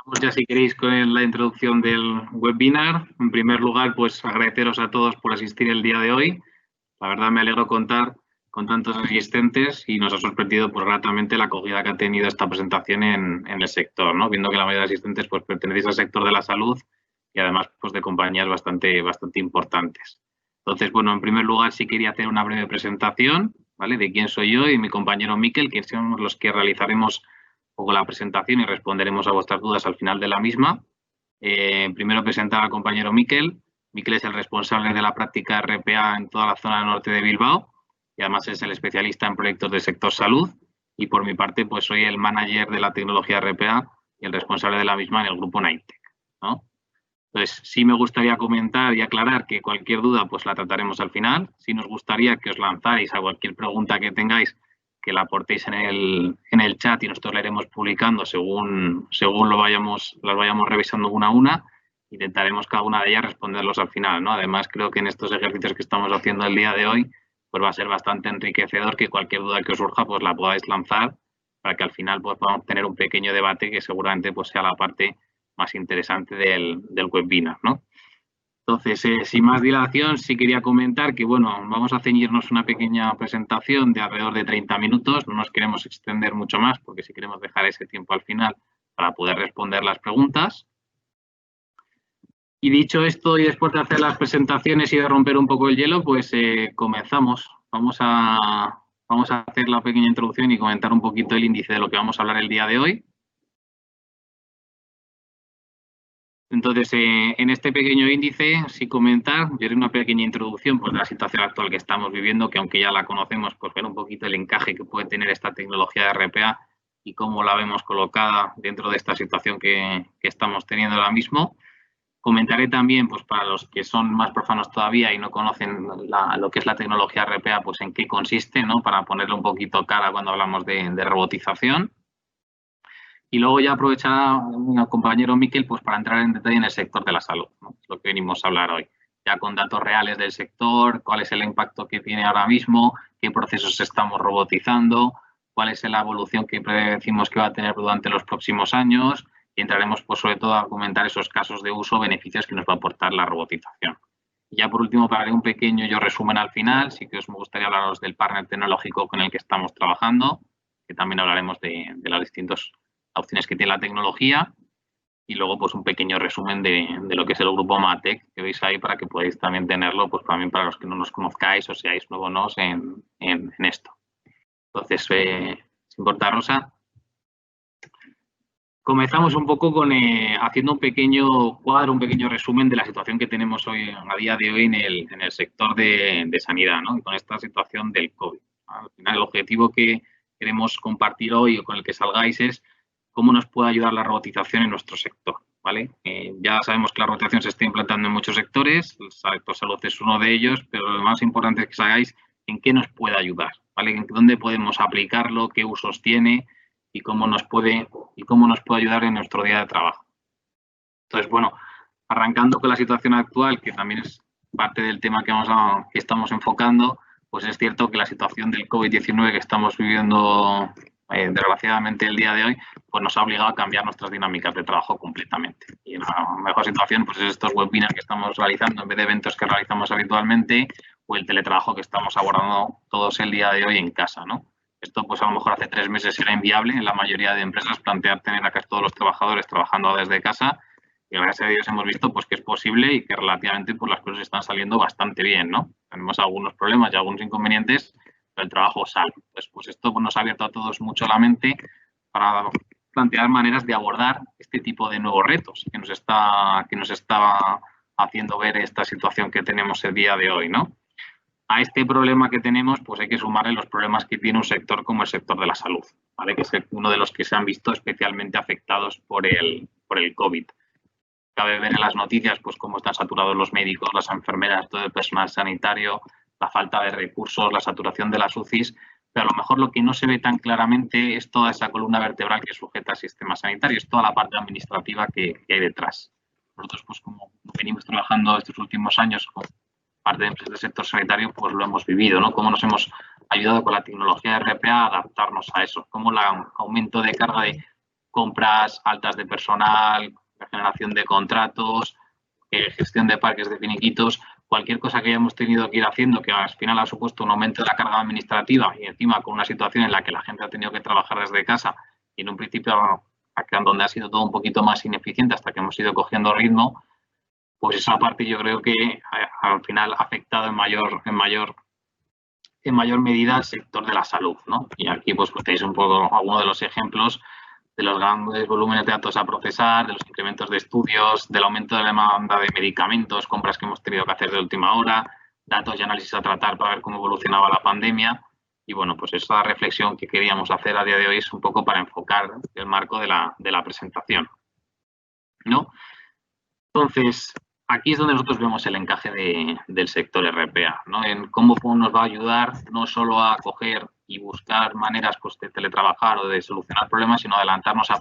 Vamos ya, si queréis, con la introducción del webinar. En primer lugar, pues agradeceros a todos por asistir el día de hoy. La verdad me alegro contar con tantos asistentes y nos ha sorprendido pues gratamente la acogida que ha tenido esta presentación en el sector, ¿no? Viendo que la mayoría de asistentes pues pertenecéis al sector de la salud y además pues de compañías bastante importantes. Entonces, bueno, en primer lugar sí quería hacer una breve presentación, ¿vale? De quién soy yo y mi compañero Miquel, que somos los que realizaremos un poco la presentación y responderemos a vuestras dudas al final de la misma. Primero presentar al compañero Miquel. Miquel es el responsable de la práctica RPA en toda la zona norte de Bilbao y además es el especialista en proyectos del sector salud. Y por mi parte, pues soy el manager de la tecnología RPA y el responsable de la misma en el grupo Nitec, ¿no? Entonces, sí me gustaría comentar y aclarar que cualquier duda pues la trataremos al final. Sí nos gustaría que os lanzáis a cualquier pregunta que tengáis, que la aportéis en el chat y nosotros la iremos publicando según las vayamos revisando una a una. Intentaremos cada una de ellas responderlos al final, ¿no? Además, creo que en estos ejercicios que estamos haciendo el día de hoy, pues va a ser bastante enriquecedor que cualquier duda que os surja, pues la podáis lanzar para que al final pues podamos tener un pequeño debate que seguramente pues sea la parte más interesante del webinar, ¿no? Entonces, sin más dilación, sí quería comentar que, bueno, vamos a ceñirnos una pequeña presentación de alrededor de 30 minutos. No nos queremos extender mucho más porque sí queremos dejar ese tiempo al final para poder responder las preguntas. Y dicho esto, y después de hacer las presentaciones y de romper un poco el hielo, pues comenzamos. Vamos a hacer la pequeña introducción y comentar un poquito el índice de lo que vamos a hablar el día de hoy. Entonces, en este pequeño índice, sí comentar, yo haré una pequeña introducción pues, de la situación actual que estamos viviendo, que aunque ya la conocemos, pues ver un poquito el encaje que puede tener esta tecnología de RPA y cómo la vemos colocada dentro de esta situación que estamos teniendo ahora mismo. Comentaré también, pues para los que son más profanos todavía y no conocen lo que es la tecnología RPA, pues en qué consiste, ¿no? Para ponerle un poquito cara cuando hablamos de robotización. Y luego ya aprovechará mi compañero Miquel pues, para entrar en detalle en el sector de la salud, ¿no? Es lo que venimos a hablar hoy. Ya con datos reales del sector, cuál es el impacto que tiene ahora mismo, qué procesos estamos robotizando, cuál es la evolución que predecimos que va a tener durante los próximos años y entraremos pues, sobre todo a comentar esos casos de uso, beneficios que nos va a aportar la robotización. Y ya por último, para dar un pequeño resumen al final, sí que os me gustaría hablaros del partner tecnológico con el que estamos trabajando, que también hablaremos de los distintos opciones que tiene la tecnología y luego pues un pequeño resumen de lo que es el grupo Matec que veis ahí para que podáis también tenerlo pues también para los que no nos conozcáis o seáis nuevos en esto. Entonces, sin cortar, Rosa, comenzamos un poco con haciendo un pequeño cuadro, un pequeño resumen de la situación que tenemos hoy a día de hoy en el sector de sanidad, ¿no? Y con esta situación del COVID. Al final, el objetivo que queremos compartir hoy o con el que salgáis es cómo nos puede ayudar la robotización en nuestro sector, ¿vale? Ya sabemos que la robotización se está implantando en muchos sectores, el sector salud es uno de ellos, pero lo más importante es que sabáis en qué nos puede ayudar, ¿vale? En dónde podemos aplicarlo, qué usos tiene y cómo nos puede ayudar en nuestro día de trabajo. Entonces, bueno, arrancando con la situación actual, que también es parte del tema que estamos enfocando, pues es cierto que la situación del COVID-19 que estamos viviendo desgraciadamente el día de hoy, pues nos ha obligado a cambiar nuestras dinámicas de trabajo completamente. Y la mejor situación pues es estos webinars que estamos realizando en vez de eventos que realizamos habitualmente o el teletrabajo que estamos abordando todos el día de hoy en casa, ¿no? Esto pues a lo mejor hace 3 meses era inviable en la mayoría de empresas plantear tener a casi todos los trabajadores trabajando desde casa y gracias a Dios hemos visto pues, que es posible y que relativamente pues, las cosas están saliendo bastante bien, ¿no? Tenemos algunos problemas y algunos inconvenientes, pero el trabajo sale. Pues esto nos ha abierto a todos mucho la mente para plantear maneras de abordar este tipo de nuevos retos que nos está haciendo ver esta situación que tenemos el día de hoy, ¿no? A este problema que tenemos, pues hay que sumarle los problemas que tiene un sector como el sector de la salud, ¿vale? Que es uno de los que se han visto especialmente afectados por el COVID. Cabe ver en las noticias pues cómo están saturados los médicos, las enfermeras, todo el personal sanitario, la falta de recursos, la saturación de las UCIs, pero a lo mejor lo que no se ve tan claramente es toda esa columna vertebral que sujeta al sistema sanitario, es toda la parte administrativa que hay detrás. Nosotros, pues como venimos trabajando estos últimos años con parte de empresas del sector sanitario, pues lo hemos vivido, ¿no? Cómo nos hemos ayudado con la tecnología de RPA a adaptarnos a eso, cómo el aumento de carga de compras altas de personal, generación de contratos, gestión de parques de finiquitos, cualquier cosa que hayamos tenido que ir haciendo, que al final ha supuesto un aumento de la carga administrativa y encima con una situación en la que la gente ha tenido que trabajar desde casa y en un principio donde ha sido todo un poquito más ineficiente hasta que hemos ido cogiendo ritmo, pues esa parte yo creo que al final ha afectado en mayor medida al sector de la salud, ¿no? Y aquí pues tenéis un poco algunos de los ejemplos de los grandes volúmenes de datos a procesar, de los incrementos de estudios, del aumento de la demanda de medicamentos, compras que hemos tenido que hacer de última hora, datos y análisis a tratar para ver cómo evolucionaba la pandemia. Y bueno, pues esa reflexión que queríamos hacer a día de hoy es un poco para enfocar el marco de la presentación, ¿no? Entonces, aquí es donde nosotros vemos el encaje del sector RPA, ¿no? En cómo nos va a ayudar no solo a coger y buscar maneras pues, de teletrabajar o de solucionar problemas, sino adelantarnos a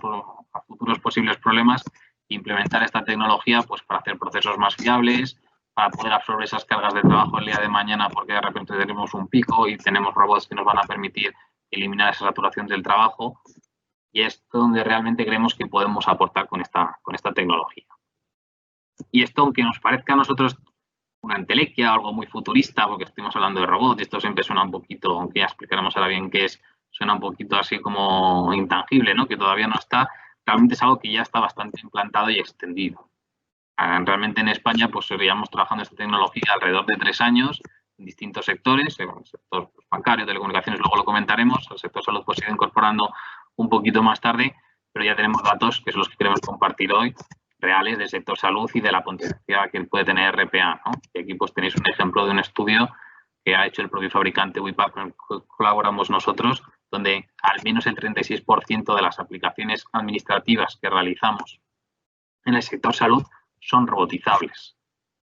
futuros posibles problemas e implementar esta tecnología pues, para hacer procesos más fiables, para poder absorber esas cargas de trabajo el día de mañana porque de repente tenemos un pico y tenemos robots que nos van a permitir eliminar esa saturación del trabajo. Y es donde realmente creemos que podemos aportar con esta tecnología. Y esto, aunque nos parezca a nosotros una entelequia o algo muy futurista, porque estamos hablando de robots, y esto siempre suena un poquito, aunque ya explicaremos ahora bien qué es, suena un poquito así como intangible, ¿no? Que todavía no está, realmente es algo que ya está bastante implantado y extendido. Realmente en España, pues seguíamos trabajando esta tecnología alrededor de 3 años en distintos sectores, el sector bancario, telecomunicaciones, luego lo comentaremos, el sector salud pues se ha ido incorporando un poquito más tarde, pero ya tenemos datos, que son los que queremos compartir hoy, reales del sector salud y de la potencia que puede tener RPA, ¿no? Y aquí pues tenéis un ejemplo de un estudio que ha hecho el propio fabricante WIPAP, con el que colaboramos nosotros, donde al menos el 36% de las aplicaciones administrativas que realizamos en el sector salud son robotizables.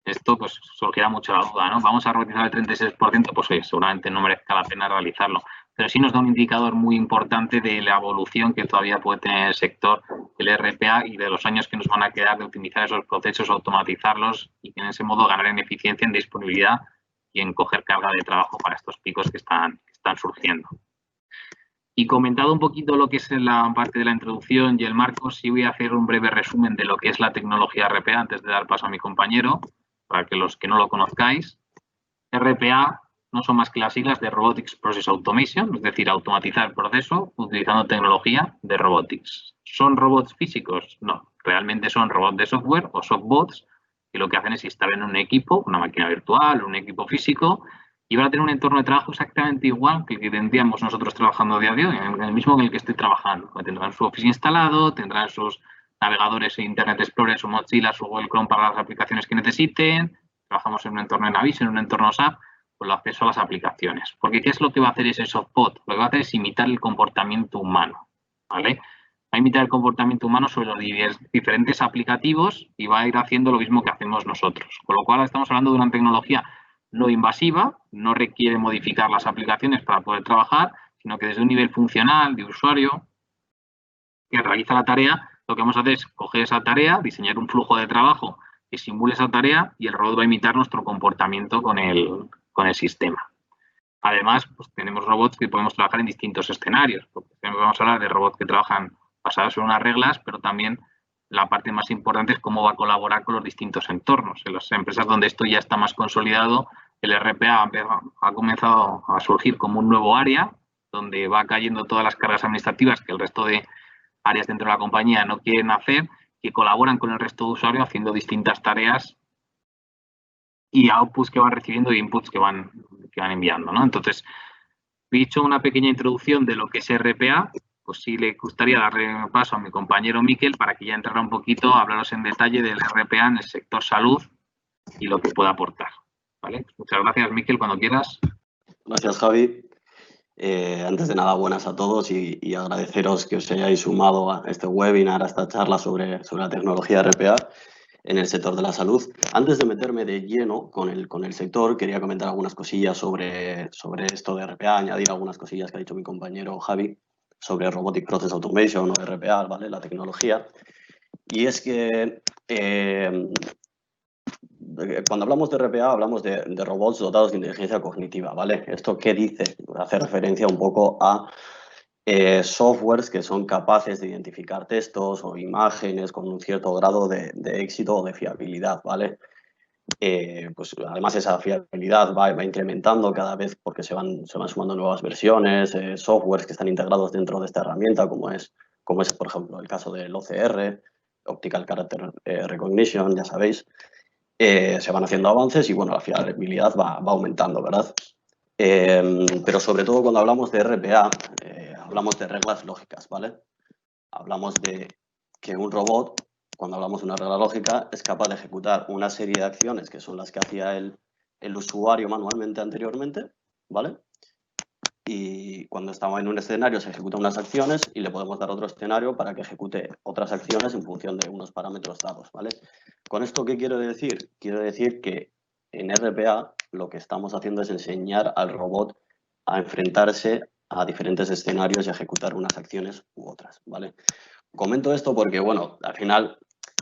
Esto pues surgirá mucho la duda, ¿no? ¿Vamos a robotizar el 36%? Pues oye, seguramente no merezca la pena realizarlo. Pero sí nos da un indicador muy importante de la evolución que todavía puede tener el sector del RPA y de los años que nos van a quedar de optimizar esos procesos, automatizarlos y en ese modo ganar en eficiencia, en disponibilidad y en coger carga de trabajo para estos picos que están surgiendo. Y comentado un poquito lo que es la parte de la introducción y el marco, sí voy a hacer un breve resumen de lo que es la tecnología RPA antes de dar paso a mi compañero, para que los que no lo conozcáis. RPA no son más que las siglas de Robotics Process Automation, es decir, automatizar el proceso utilizando tecnología de robotics. ¿Son robots físicos? No, realmente son robots de software o softbots que lo que hacen es instalar en un equipo, una máquina virtual, un equipo físico, y van a tener un entorno de trabajo exactamente igual que el que tendríamos nosotros trabajando a día de hoy, en el mismo en el que estoy trabajando. Tendrán su Office instalado, tendrán sus navegadores Internet Explorer, su Mozilla, su Google Chrome para las aplicaciones que necesiten. Trabajamos en un entorno en Navis, en un entorno SAP, con el acceso a las aplicaciones. Porque ¿qué es lo que va a hacer ese softbot? Lo que va a hacer es imitar el comportamiento humano, ¿vale? Va a imitar el comportamiento humano sobre los diferentes aplicativos y va a ir haciendo lo mismo que hacemos nosotros. Con lo cual estamos hablando de una tecnología no invasiva, no requiere modificar las aplicaciones para poder trabajar, sino que desde un nivel funcional de usuario que realiza la tarea, lo que vamos a hacer es coger esa tarea, diseñar un flujo de trabajo que simule esa tarea y el robot va a imitar nuestro comportamiento con el sistema. Además, pues tenemos robots que podemos trabajar en distintos escenarios, porque vamos a hablar de robots que trabajan basados en unas reglas, pero también la parte más importante es cómo va a colaborar con los distintos entornos. En las empresas donde esto ya está más consolidado, el RPA ha comenzado a surgir como un nuevo área, donde va cayendo todas las cargas administrativas que el resto de áreas dentro de la compañía no quieren hacer, que colaboran con el resto de usuarios haciendo distintas tareas y outputs que van recibiendo e inputs que van enviando, ¿no? Entonces, he hecho una pequeña introducción de lo que es RPA, pues sí le gustaría darle paso a mi compañero Miquel para que ya entrara un poquito a hablaros en detalle del RPA en el sector salud y lo que pueda aportar, ¿vale? Muchas gracias, Miquel, cuando quieras. Gracias, Javi. Antes de nada, buenas a todos y agradeceros que os hayáis sumado a este webinar, a esta charla sobre la tecnología RPA en el sector de la salud. Antes de meterme de lleno con el sector, quería comentar algunas cosillas sobre esto de RPA, añadir algunas cosillas que ha dicho mi compañero Javi sobre Robotic Process Automation o RPA, ¿vale? La tecnología. Y es que cuando hablamos de RPA hablamos de robots dotados de inteligencia cognitiva, ¿vale? ¿Esto qué dice? Hace referencia un poco a softwares que son capaces de identificar textos o imágenes con un cierto grado de éxito o de fiabilidad, ¿vale? Pues además esa fiabilidad va incrementando cada vez porque se van sumando nuevas versiones, softwares que están integrados dentro de esta herramienta, como es, por ejemplo, el caso del OCR, Optical Character Recognition, ya sabéis. Se van haciendo avances y, bueno, la fiabilidad va aumentando, ¿verdad? Pero sobre todo cuando hablamos de RPA, hablamos de reglas lógicas, ¿vale? Hablamos de que un robot, cuando hablamos de una regla lógica, es capaz de ejecutar una serie de acciones que son las que hacía el usuario manualmente anteriormente, ¿vale? Y cuando estamos en un escenario se ejecutan unas acciones y le podemos dar otro escenario para que ejecute otras acciones en función de unos parámetros dados, ¿vale? ¿Con esto qué quiero decir? Quiero decir que en RPA lo que estamos haciendo es enseñar al robot a enfrentarse a diferentes escenarios y a ejecutar unas acciones u otras, ¿vale? Comento esto porque, bueno, al final,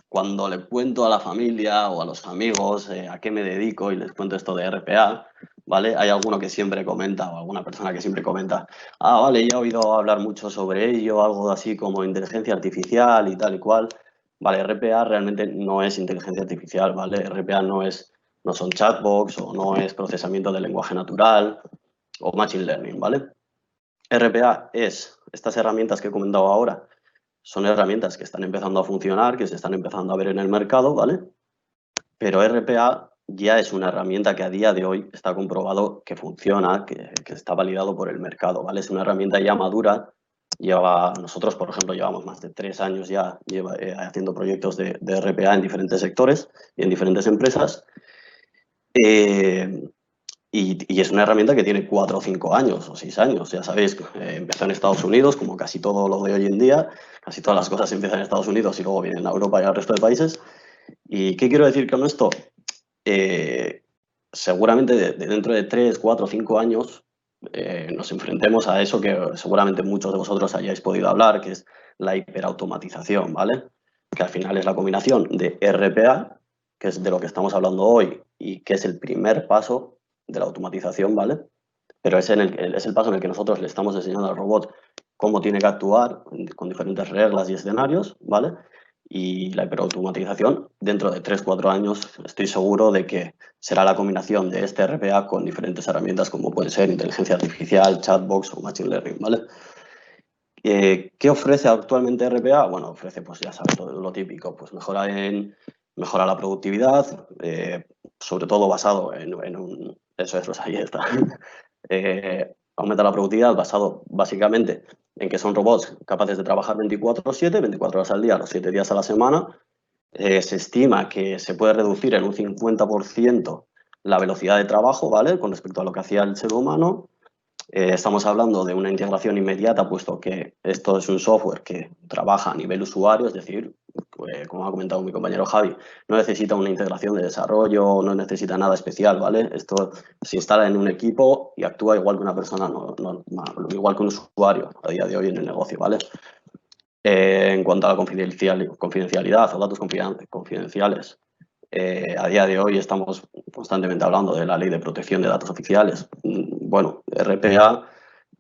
cuando le cuento a la familia o a los amigos a qué me dedico y les cuento esto de RPA, ¿vale? Hay alguno que siempre comenta o alguna persona que siempre comenta, ah, vale, ya he oído hablar mucho sobre ello, algo así como inteligencia artificial y tal y cual. Vale, RPA realmente no es inteligencia artificial, ¿vale? RPA no son chatbots o no es procesamiento de lenguaje natural o machine learning, ¿vale? RPA es estas herramientas que he comentado ahora, son herramientas que están empezando a funcionar, que se están empezando a ver en el mercado, ¿vale? Pero RPA ya es una herramienta que a día de hoy está comprobado que funciona, que está validado por el mercado, ¿vale? Es una herramienta ya madura. Nosotros, por ejemplo, llevamos más de 3 años ya haciendo proyectos de RPA en diferentes sectores y en diferentes empresas. Y es una herramienta que tiene 4 o 5 años o 6 años, ya sabéis, empezó en Estados Unidos, como casi todo lo de hoy en día, casi todas las cosas empiezan en Estados Unidos y luego vienen a Europa y al resto de países. ¿Y qué quiero decir con esto? Seguramente dentro de 3, 4, 5 años nos enfrentemos a eso que seguramente muchos de vosotros hayáis podido hablar, que es la hiperautomatización, ¿vale? Que al final es la combinación de RPA, que es de lo que estamos hablando hoy y que es el primer paso de la automatización, ¿vale? Pero es el paso en el que nosotros le estamos enseñando al robot cómo tiene que actuar con diferentes reglas y escenarios, ¿vale? Y la hiperautomatización, dentro de 3, 4 años, estoy seguro de que será la combinación de este RPA con diferentes herramientas como pueden ser inteligencia artificial, chatbots o machine learning, ¿vale? ¿Qué ofrece actualmente RPA? Bueno, ofrece, pues ya sabes, todo lo típico, pues mejora la productividad, sobre todo basado eso es, ahí está. Aumenta la productividad basado básicamente en que son robots capaces de trabajar 24/7, 24 horas al día, los 7 días a la semana. Se estima que se puede reducir en un 50% la velocidad de trabajo, ¿vale? Con respecto a lo que hacía el ser humano. Estamos hablando de una integración inmediata, puesto que esto es un software que trabaja a nivel usuario, es decir, como ha comentado mi compañero Javi, no necesita una integración de desarrollo, no necesita nada especial, ¿vale? Esto se instala en un equipo y actúa igual que una persona normal, igual que un usuario a día de hoy en el negocio, ¿vale? En cuanto a la confidencialidad o datos confidenciales, a día de hoy estamos constantemente hablando de la Ley de Protección de Datos Oficiales. Bueno, RPA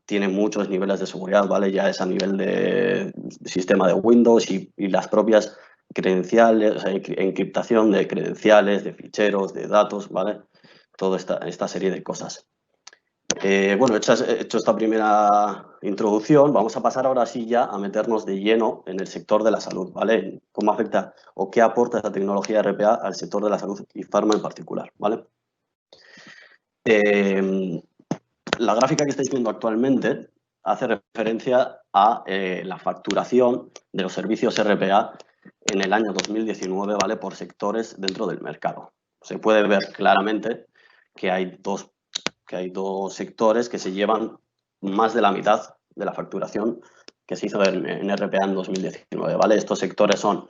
tiene muchos niveles de seguridad, ¿vale? Ya es a nivel de sistema de Windows y las propias credenciales, o sea, encriptación de credenciales, de ficheros, de datos, ¿vale? Toda esta serie de cosas. Bueno, hecho esta primera introducción, vamos a pasar ahora sí ya a meternos de lleno en el sector de la salud, ¿vale? Cómo afecta o qué aporta esta tecnología RPA al sector de la salud y farma en particular, ¿vale? La gráfica que estáis viendo actualmente hace referencia a la facturación de los servicios RPA en el año 2019, ¿vale? Por sectores dentro del mercado. Se puede ver claramente que hay dos sectores que se llevan más de la mitad de la facturación que se hizo en RPA en 2019, ¿vale? Estos sectores son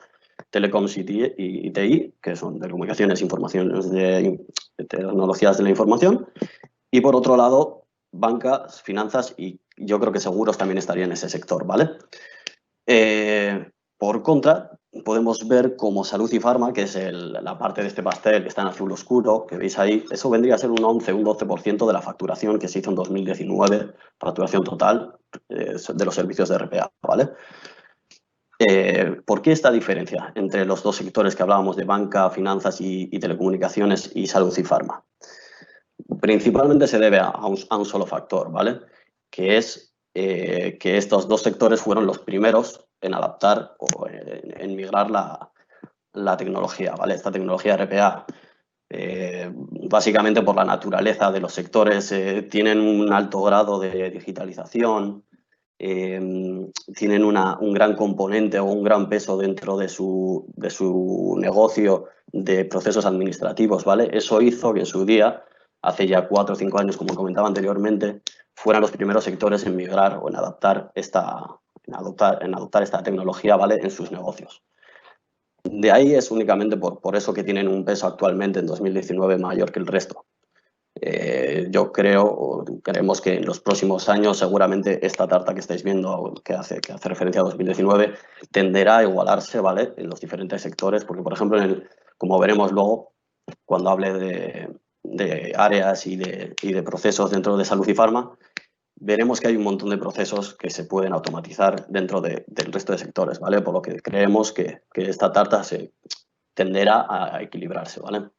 telecoms y TI, que son telecomunicaciones, informaciones de tecnologías de la información, y por otro lado, bancas, finanzas y yo creo que seguros también estaría en ese sector, ¿vale? Por contra, podemos ver como salud y farma, que es la parte de este pastel que está en azul oscuro, que veis ahí, eso vendría a ser un 11, un 12% de la facturación que se hizo en 2019, facturación total de los servicios de RPA, ¿vale? ¿Por qué esta diferencia entre los dos sectores que hablábamos de banca, finanzas y telecomunicaciones y salud y farma? Principalmente se debe a un solo factor, ¿vale? Que es que estos dos sectores fueron los primeros en adaptar o en migrar la tecnología, ¿vale? Esta tecnología RPA, básicamente por la naturaleza de los sectores, tienen un alto grado de digitalización, tienen un gran componente o un gran peso dentro de su negocio de procesos administrativos, ¿vale? Eso hizo que en su día, hace ya 4 o 5 años, como comentaba anteriormente, fueran los primeros sectores en migrar o en adoptar esta tecnología, ¿vale? En sus negocios. De ahí es únicamente por eso que tienen un peso actualmente en 2019 mayor que el resto. Yo creemos que en los próximos años seguramente esta tarta que estáis viendo, que hace referencia a 2019, tenderá a igualarse, ¿vale? En los diferentes sectores, porque por ejemplo, como veremos luego, cuando hable de áreas y de procesos dentro de salud y farma, veremos que hay un montón de procesos que se pueden automatizar dentro del resto de sectores, ¿vale? Por lo que creemos que esta tarta se tenderá a equilibrarse, ¿vale?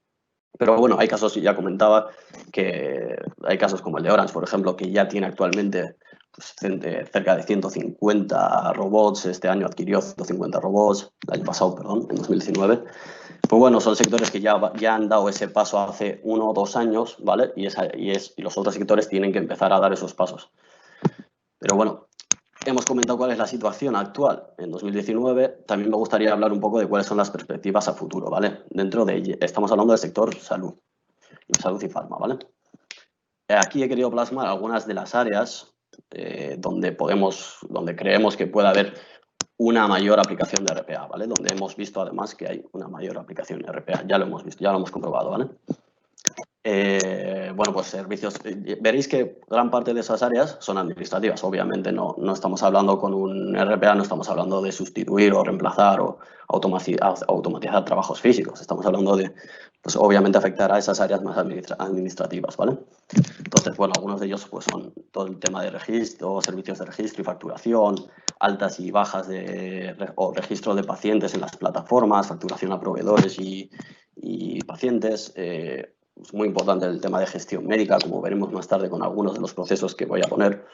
Pero bueno, hay casos, ya comentaba, que hay casos como el de Orange, por ejemplo, que ya tiene actualmente pues, cerca de 150 robots. Este año adquirió 150 robots, el año pasado, perdón, en 2019. Pues bueno, son sectores que ya han dado ese paso hace 1 o 2 años, ¿vale? Y los otros sectores tienen que empezar a dar esos pasos. Pero bueno, hemos comentado cuál es la situación actual en 2019. También me gustaría hablar un poco de cuáles son las perspectivas a futuro, ¿vale? Estamos hablando del sector salud y farma, ¿vale? Aquí he querido plasmar algunas de las áreas donde creemos que puede haber una mayor aplicación de RPA, ¿vale? Donde hemos visto además que hay una mayor aplicación de RPA. Ya lo hemos visto, ya lo hemos comprobado, ¿vale? Bueno, pues servicios. Veréis que gran parte de esas áreas son administrativas. Obviamente no estamos hablando con un RPA, no estamos hablando de sustituir o reemplazar o automatizar trabajos físicos. Estamos hablando de, pues obviamente afectar a esas áreas más administrativas, ¿vale? Entonces, bueno, algunos de ellos pues son todo el tema de registro, servicios de registro y facturación, altas y bajas o registro de pacientes en las plataformas, facturación a proveedores y pacientes. Es muy importante el tema de gestión médica, como veremos más tarde con algunos de los procesos que voy a poner.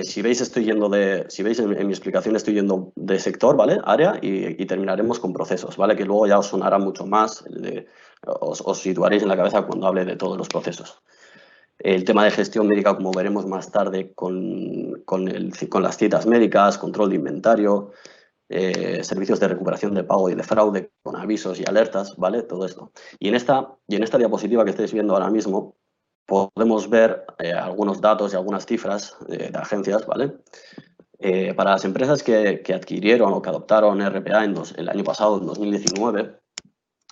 Si veis, en mi explicación estoy yendo de sector, ¿vale? Área y terminaremos con procesos, ¿vale? Que luego ya os sonará mucho más, os situaréis en la cabeza cuando hable de todos los procesos. El tema de gestión médica, como veremos más tarde con las citas médicas, control de inventario, servicios de recuperación de pago y de fraude con avisos y alertas, ¿vale? Todo esto. Y en esta diapositiva que estáis viendo ahora mismo podemos ver algunos datos y algunas cifras de agencias, ¿vale? Para las empresas que adquirieron o que adoptaron RPA el año pasado, en 2019,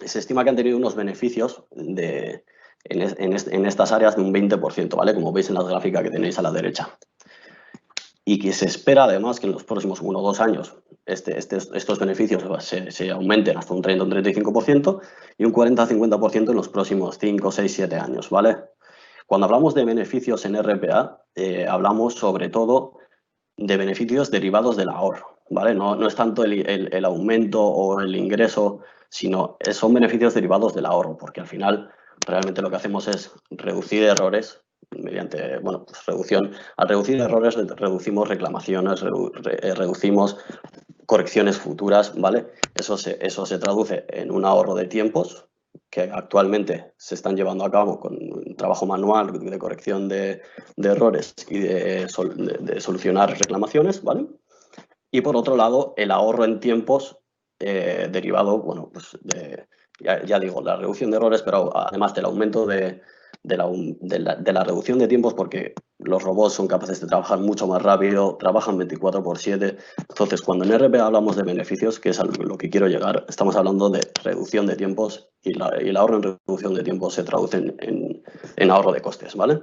se estima que han tenido unos beneficios en estas áreas de un 20%, ¿vale? Como veis en la gráfica que tenéis a la derecha. Y que se espera además que en los próximos 1 o 2 años estos beneficios se aumenten hasta un 30 o un 35% y un 40-50% en los próximos 5, 6, 7 años, ¿vale? Cuando hablamos de beneficios en RPA, hablamos sobre todo de beneficios derivados del ahorro, ¿vale? No es tanto el aumento o el ingreso, sino son beneficios derivados del ahorro, porque al final realmente lo que hacemos es reducir errores mediante, bueno, pues al reducir errores reducimos reclamaciones, reducimos correcciones futuras, ¿vale? Eso se traduce en un ahorro de tiempos que actualmente se están llevando a cabo con un trabajo manual de corrección de errores y de solucionar reclamaciones, ¿vale? Y por otro lado, el ahorro en tiempos derivado, bueno, pues ya digo, la reducción de errores, pero además del aumento de la reducción de tiempos, porque los robots son capaces de trabajar mucho más rápido, trabajan 24/7. Entonces, cuando en RPA hablamos de beneficios, que es a lo que quiero llegar, estamos hablando de reducción de tiempos y el ahorro en reducción de tiempos se traduce en ahorro de costes, ¿vale?